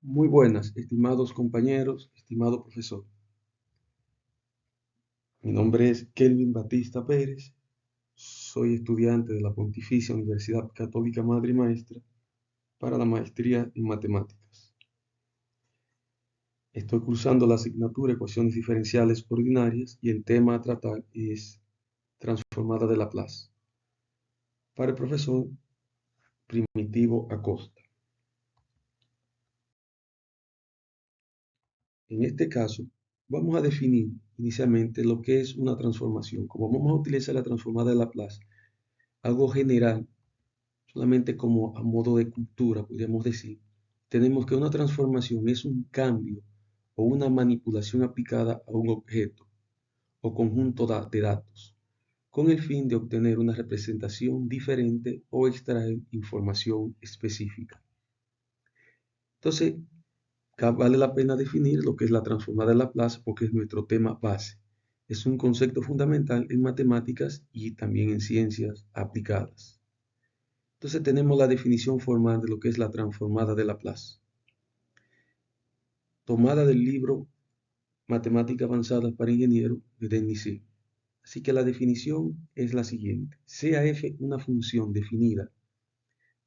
Muy buenas, estimados compañeros, estimado profesor. Mi nombre es Kelvin Batista Pérez, soy estudiante de la Pontificia Universidad Católica Madre y Maestra para la maestría en matemáticas. Estoy cursando la asignatura Ecuaciones Diferenciales Ordinarias y el tema a tratar es Transformada de Laplace para el profesor Primitivo Acosta. En este caso, vamos a definir inicialmente lo que es una transformación. Como vamos a utilizar la transformada de Laplace, algo general, solamente como a modo de cultura, podríamos decir, tenemos que una transformación es un cambio o una manipulación aplicada a un objeto o conjunto de datos, con el fin de obtener una representación diferente o extraer información específica. Entonces, vale la pena definir lo que es la transformada de Laplace porque es nuestro tema base. Es un concepto fundamental en matemáticas y también en ciencias aplicadas. Entonces tenemos la definición formal de lo que es la transformada de Laplace, tomada del libro Matemática Avanzada para Ingenieros de Denis C. Así que la definición es la siguiente. Sea f una función definida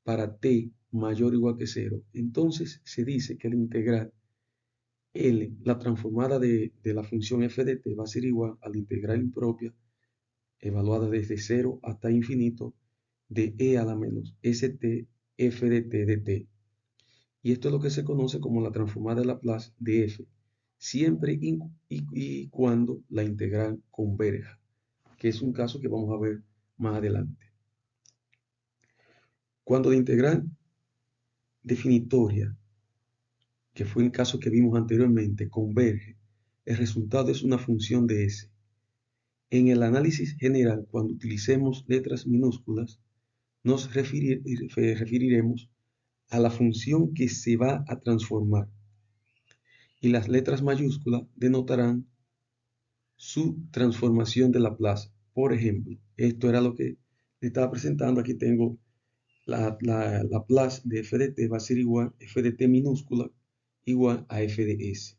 para t mayor o igual que 0, entonces se dice que la integral L, la transformada de la función f de t va a ser igual a la integral impropia evaluada desde 0 hasta infinito de e a la menos st f de t. Y esto es lo que se conoce como la transformada de Laplace de f, siempre y cuando la integral converja, que es un caso que vamos a ver más adelante. Cuando la integral definitoria, que fue el caso que vimos anteriormente, converge, el resultado es una función de s. En el análisis general, cuando utilicemos letras minúsculas, nos referiremos a la función que se va a transformar, y las letras mayúsculas denotarán su transformación de Laplace. Por ejemplo, esto era lo que le estaba presentando. Aquí tengo la Laplace de f de t va a ser igual a f de t minúscula igual a f de s.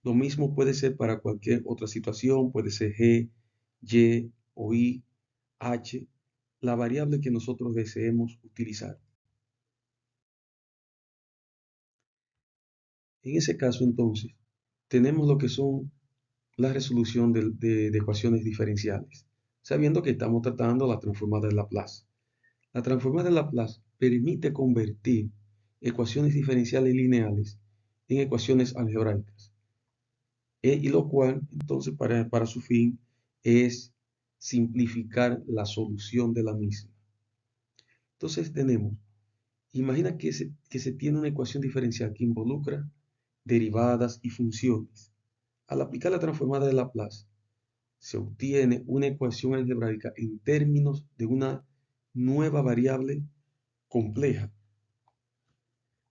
Lo mismo puede ser para cualquier otra situación, puede ser g, y o i, h, la variable que nosotros deseemos utilizar. En ese caso, entonces, tenemos lo que son la resolución de ecuaciones diferenciales, sabiendo que estamos tratando la transformada de Laplace. La transformada de Laplace permite convertir ecuaciones diferenciales lineales en ecuaciones algebraicas, y lo cual, entonces, para su fin, es simplificar la solución de la misma. Entonces tenemos, imagina que se tiene una ecuación diferencial que involucra derivadas y funciones. Al aplicar la transformada de Laplace, se obtiene una ecuación algebraica en términos de una nueva variable compleja.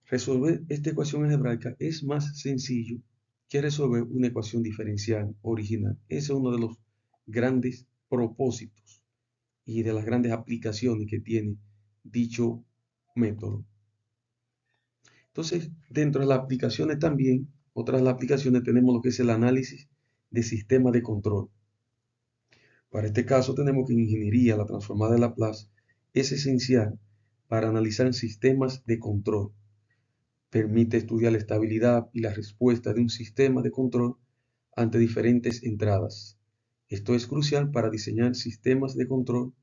Resolver esta ecuación algebraica es más sencillo que resolver una ecuación diferencial original. Ese es uno de los grandes propósitos y de las grandes aplicaciones que tiene dicho método. Entonces, dentro de las aplicaciones también, otras de las aplicaciones tenemos lo que es el análisis de sistemas de control. Para este caso tenemos que en ingeniería la transformada de Laplace es esencial para analizar sistemas de control. Permite estudiar la estabilidad y la respuesta de un sistema de control ante diferentes entradas. Esto es crucial para diseñar sistemas de control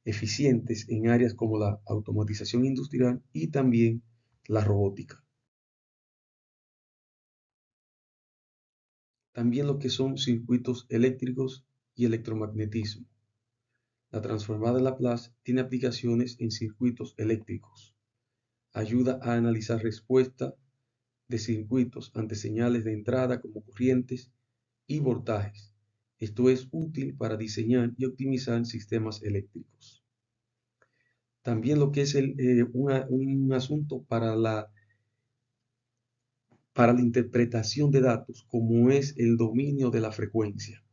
eficientes en áreas como la automatización industrial y también la robótica. También lo que son circuitos eléctricos y electromagnetismo. La transformada de Laplace tiene aplicaciones en circuitos eléctricos. Ayuda a analizar respuesta de circuitos ante señales de entrada como corrientes y voltajes. Esto es útil para diseñar y optimizar sistemas eléctricos. También lo que es un asunto para la interpretación de datos, como es el dominio de la frecuencia.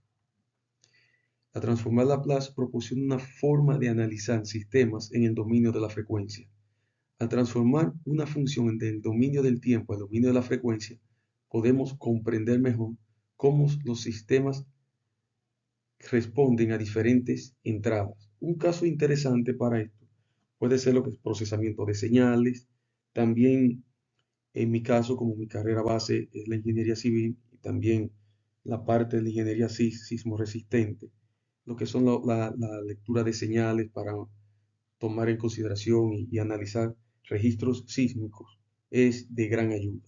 La transformada Laplace proporciona una forma de analizar sistemas en el dominio de la frecuencia. Al transformar una función del dominio del tiempo al dominio de la frecuencia, podemos comprender mejor cómo los sistemas responden a diferentes entradas. Un caso interesante para esto puede ser lo que es procesamiento de señales. También en mi caso, como mi carrera base es la ingeniería civil y también la parte de la ingeniería sismo resistente, lo que son la lectura de señales para tomar en consideración y analizar registros sísmicos es de gran ayuda.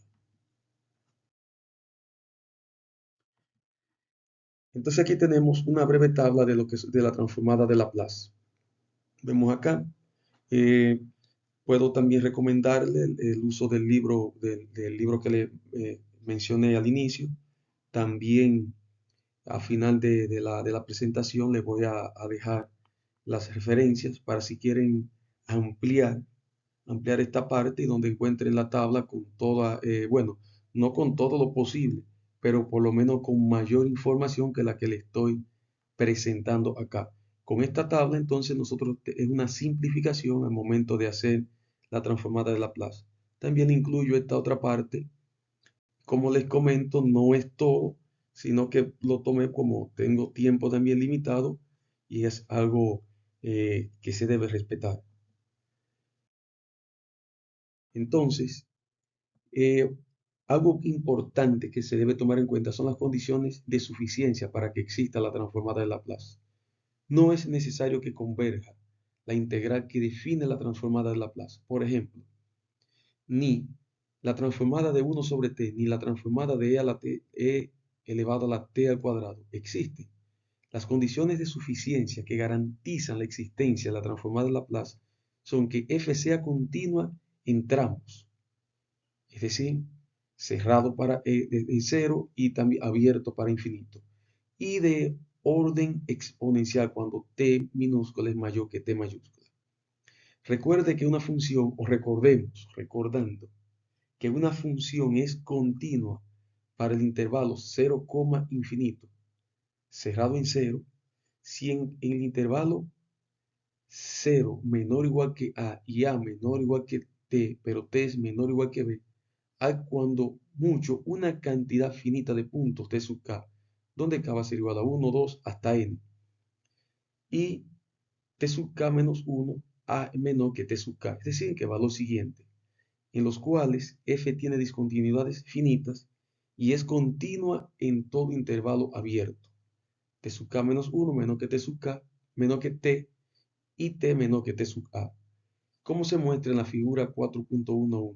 Entonces aquí tenemos una breve tabla de lo que es de la transformada de Laplace. Vemos acá. eh, Puedo también recomendarle el uso del libro que le mencioné al inicio. También al final de la presentación les voy a dejar las referencias para si quieren ampliar, ampliar esta parte y donde encuentren la tabla con toda, bueno, no con todo lo posible, pero por lo menos con mayor información que la que le estoy presentando acá. Con esta tabla, entonces, nosotros es una simplificación al momento de hacer la transformada de Laplace. También incluyo esta otra parte. Como les comento, no es todo, sino que lo tomé como tengo tiempo también limitado y es algo que se debe respetar. Entonces, eh, algo importante que se debe tomar en cuenta son las condiciones de suficiencia para que exista la transformada de Laplace. No es necesario que converja la integral que define la transformada de Laplace. Por ejemplo, ni la transformada de 1 sobre t, ni la transformada de e a la t, e elevado a la t al cuadrado existen. Las condiciones de suficiencia que garantizan la existencia de la transformada de Laplace son que f sea continua en tramos, es decir, cerrado para en cero y también abierto para infinito, y de orden exponencial cuando t minúscula es mayor que t mayúscula. Recuerde que una función, o recordando, que una función es continua para el intervalo 0, infinito, cerrado en cero, si en el intervalo 0 menor o igual que a y a menor o igual que t, pero t es menor o igual que b, hay cuando mucho una cantidad finita de puntos t sub k, donde k va a ser igual a 1, 2 hasta n, y t sub k menos 1 a menor que t sub k, es decir, que va lo siguiente, en los cuales f tiene discontinuidades finitas y es continua en todo intervalo abierto. T sub k menos 1 menor que t sub k, menor que t, y t menor que t sub a. ¿Cómo se muestra en la figura 4.11?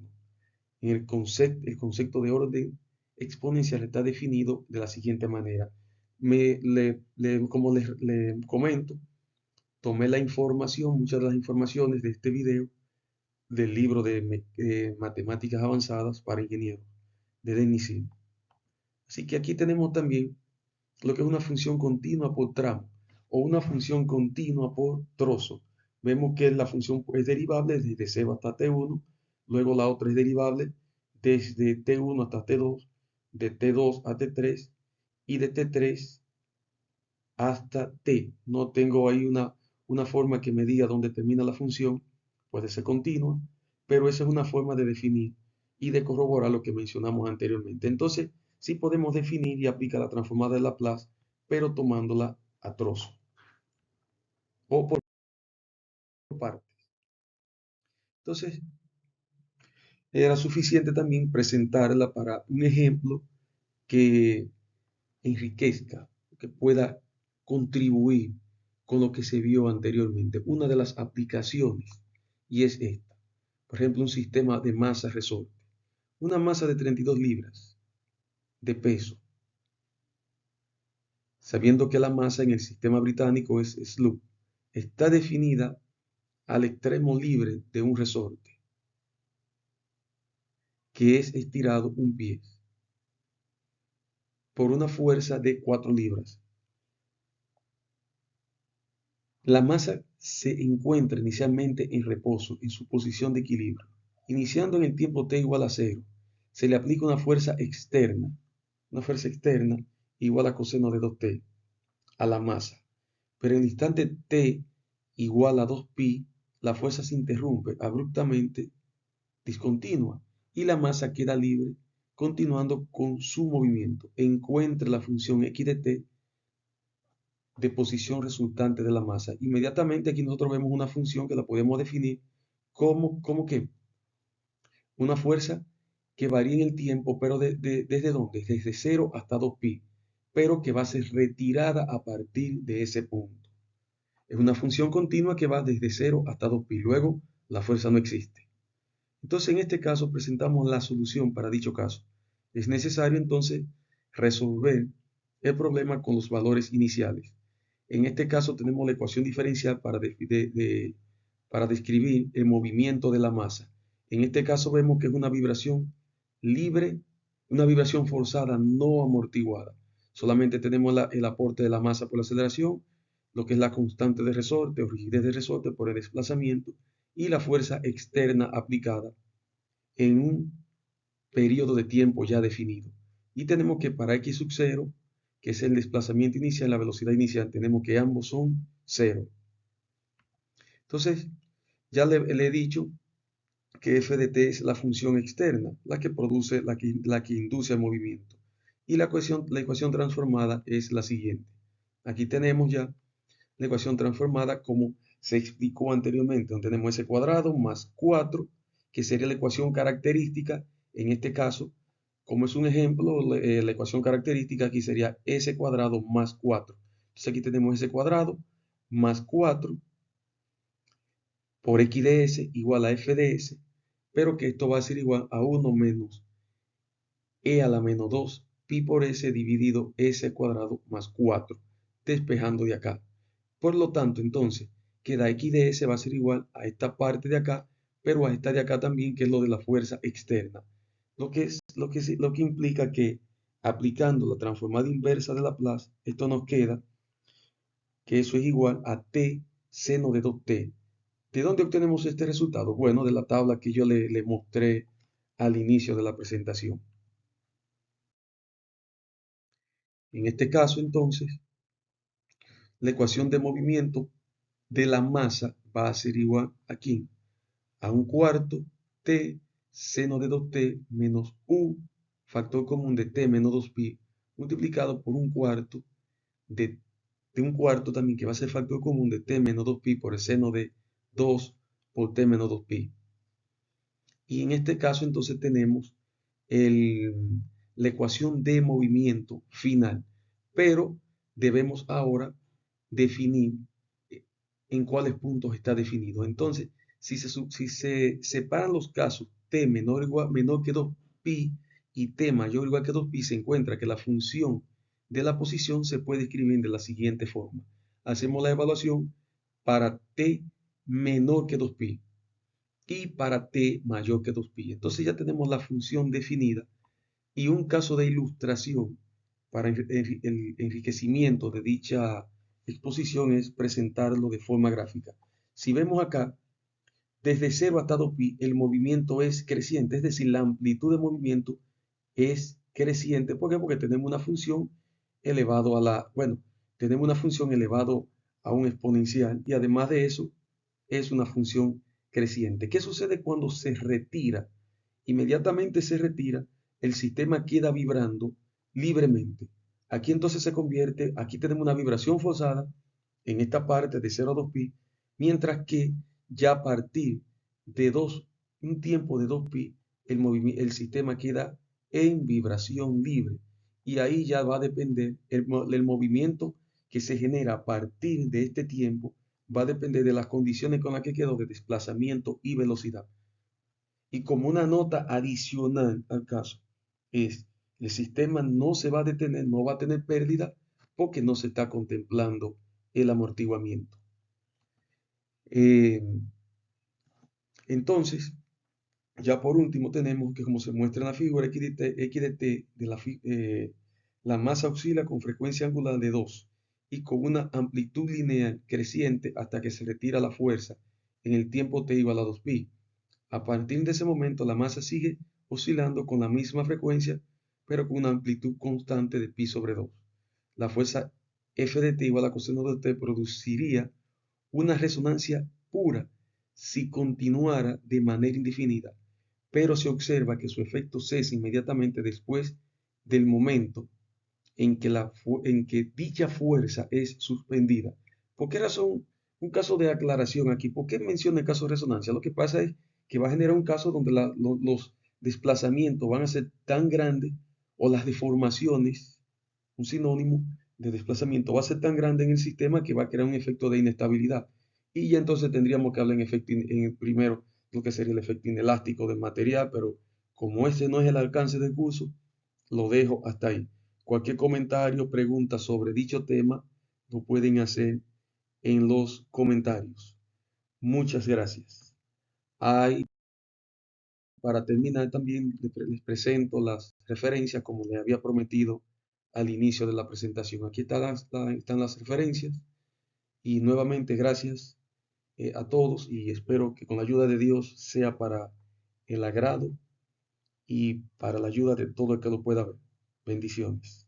En el concepto de orden exponencial está definido de la siguiente manera. Como le comento, tomé la información, muchas de las informaciones de este video del libro de Matemáticas Avanzadas para Ingenieros de Denis Silva. Así que aquí tenemos también lo que es una función continua por tramo o una función continua por trozo. Vemos que la función es derivable desde 0 hasta t1, luego la otra es derivable desde t1 hasta t2, de t2 a t3 y de t3 hasta t. No tengo ahí una forma que me diga dónde termina la función, puede ser continua, pero esa es una forma de definir y de corroborar lo que mencionamos anteriormente. Entonces, sí podemos definir y aplicar la transformada de Laplace, pero tomándola a trozo o por partes. Entonces, era suficiente también presentarla para un ejemplo que enriquezca, que pueda contribuir con lo que se vio anteriormente. Una de las aplicaciones, y es esta. Por ejemplo, un sistema de masa resorte. Una masa de 32 libras de peso, sabiendo que la masa en el sistema británico es SLUB, está definida al extremo libre de un resorte, que es estirado un pie, por una fuerza de 4 libras. La masa se encuentra inicialmente en reposo, en su posición de equilibrio. Iniciando en el tiempo t igual a 0, se le aplica una fuerza externa igual a coseno de 2t a la masa. Pero en el instante t igual a 2pi, la fuerza se interrumpe abruptamente discontinua y la masa queda libre continuando con su movimiento. Encuentre la función x de t de posición resultante de la masa. Inmediatamente aquí nosotros vemos una función que la podemos definir como que una fuerza que varía en el tiempo, pero ¿desde dónde? Desde 0 hasta 2pi, pero que va a ser retirada a partir de ese punto. Es una función continua que va desde 0 hasta 2pi. Luego, la fuerza no existe. Entonces, en este caso, presentamos la solución para dicho caso. Es necesario, entonces, resolver el problema con los valores iniciales. En este caso, tenemos la ecuación diferencial para describir el movimiento de la masa. En este caso, vemos que es una vibración libre, una vibración forzada no amortiguada. Solamente tenemos el aporte de la masa por la aceleración, lo que es la constante de resorte o rigidez de resorte por el desplazamiento y la fuerza externa aplicada en un periodo de tiempo ya definido. Y tenemos que para x sub 0, que es el desplazamiento inicial, la velocidad inicial, tenemos que ambos son 0. Entonces, ya le he dicho que f de t es la función externa, la que produce, la que induce el movimiento. Y la ecuación transformada es la siguiente. Aquí tenemos ya la ecuación transformada como se explicó anteriormente, donde tenemos s cuadrado más 4, que sería la ecuación característica. En este caso, como es un ejemplo, la ecuación característica aquí sería s cuadrado más 4. Entonces aquí tenemos s cuadrado más 4 por x de s igual a f de s, pero que esto va a ser igual a 1 menos e a la menos 2 pi por s dividido s cuadrado más 4, despejando de acá. Por lo tanto, entonces, queda x de s va a ser igual a esta parte de acá, pero a esta de acá también, que es lo de la fuerza externa. Lo que implica que aplicando la transformada inversa de Laplace, esto nos queda que eso es igual a t seno de 2t. ¿De dónde obtenemos este resultado? Bueno, de la tabla que yo le mostré al inicio de la presentación. En este caso, entonces, la ecuación de movimiento de la masa va a ser igual aquí a un cuarto t seno de 2t menos u factor común de t menos 2pi multiplicado por un cuarto de un cuarto también que va a ser factor común de t menos 2pi por el seno de 2 por t menos 2pi. Y en este caso entonces tenemos la ecuación de movimiento final, pero debemos ahora definir en cuáles puntos está definido. Entonces, si se separan los casos t menor que 2pi y t mayor o igual que 2pi, se encuentra que la función de la posición se puede escribir de la siguiente forma. Hacemos la evaluación para t menor que 2pi y para t mayor que 2pi. Entonces ya tenemos la función definida y un caso de ilustración para el enriquecimiento de dicha exposición es presentarlo de forma gráfica. Si vemos acá, desde 0 hasta 2pi el movimiento es creciente, es decir, la amplitud de movimiento es creciente. ¿Por qué? Porque tenemos una función elevado tenemos una función elevado a un exponencial y además de eso es una función creciente. ¿Qué sucede cuando se retira? Inmediatamente se retira, el sistema queda vibrando libremente. Aquí entonces se convierte, aquí tenemos una vibración forzada en esta parte de 0 a 2pi, mientras que ya a partir de un tiempo de 2pi, el sistema queda en vibración libre. Y ahí ya va a depender el movimiento que se genera a partir de este tiempo, va a depender de las condiciones con las que quedó de desplazamiento y velocidad. Y como una nota adicional al caso es, el sistema no se va a detener, no va a tener pérdida porque no se está contemplando el amortiguamiento. Entonces, ya por último tenemos que, como se muestra en la figura x de t, la masa oscila con frecuencia angular de 2 y con una amplitud lineal creciente hasta que se retira la fuerza en el tiempo t igual a 2pi. A partir de ese momento, la masa sigue oscilando con la misma frecuencia, pero con una amplitud constante de pi sobre 2. La fuerza F de t igual a coseno de t produciría una resonancia pura si continuara de manera indefinida, pero se observa que su efecto cesa inmediatamente después del momento en que dicha fuerza es suspendida. ¿Por qué razón? Un caso de aclaración aquí. ¿Por qué menciona el caso de resonancia? Lo que pasa es que va a generar un caso donde los desplazamientos van a ser tan grandes o las deformaciones, un sinónimo de desplazamiento, va a ser tan grande en el sistema que va a crear un efecto de inestabilidad. Y ya entonces tendríamos que hablar en el primero, lo que sería el efecto inelástico del material, pero como ese no es el alcance del curso, lo dejo hasta ahí. Cualquier comentario, pregunta sobre dicho tema, lo pueden hacer en los comentarios. Muchas gracias. Hay, para terminar también les presento las referencias como les había prometido al inicio de la presentación. Aquí están las referencias y nuevamente gracias a todos y espero que con la ayuda de Dios sea para el agrado y para la ayuda de todo el que lo pueda ver. Bendiciones.